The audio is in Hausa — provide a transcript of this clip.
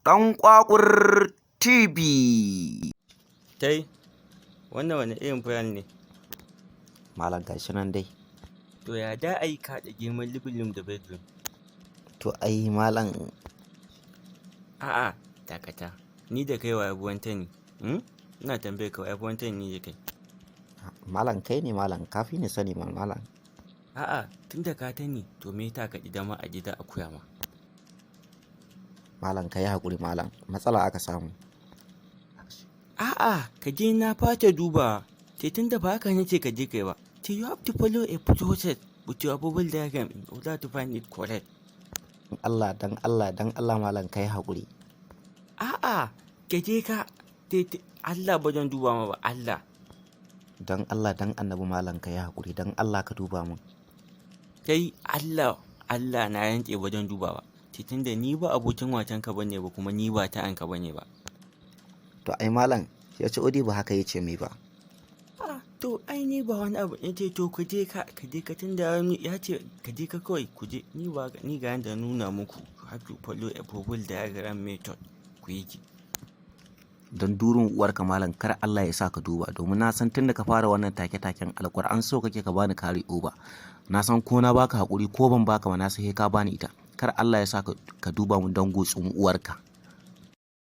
Ɗan Ƙwaƙur TV. Kai, wannan wani irin furan ne? Malam gashi nan dai. To ya da ai ka da girman living da bedroom? To ai malam. A'a, dakata. Ni da kai wa abuwan ta ne. Ina tambayar ka wa abuwan ta ni da kai. Malam kai ne malam, kafi ni sani malam. A'a, tun da ka ta ni, to me ta ka dama a gida a koya ma? Malam ka yi haƙuri malam, matsala aka samu. A'a, ka je na fata duba. Sai tun da ba haka nace ka je kai ba. So you have to follow a process with your bubble diagram in order to find it correct. Dan Allah malam ka yi haƙuri. A'a, ka je ka. Allah ba zan duba ma ba, Allah. Dan Allah dan annabi malam ka yi haƙuri, dan Allah ka duba mun. Kai Allah na yanke ba zan duba ba. Tun da ni ba abokin wasan ka bane ba kuma ni ba ta'an ka bane ba. To ai malam, ya ce odi ba haka yace mai ba. To ai ni ba wani abu yace to ka je ka tunda ya ce ka je ka kawai ku je ni ga yanda nuna muku have to follow a bubble diagram method ku yi ki. Don durin uwarka malam kar Allah ya sa ka duba domin na san tunda ka fara wannan take-taken alƙur'an so kake ka bani kari uba. Na san ko na baka haƙuri ko ban baka ba na sai ka bani ita. Kar Allah ya sa ka duba mun don gutsun uwarka.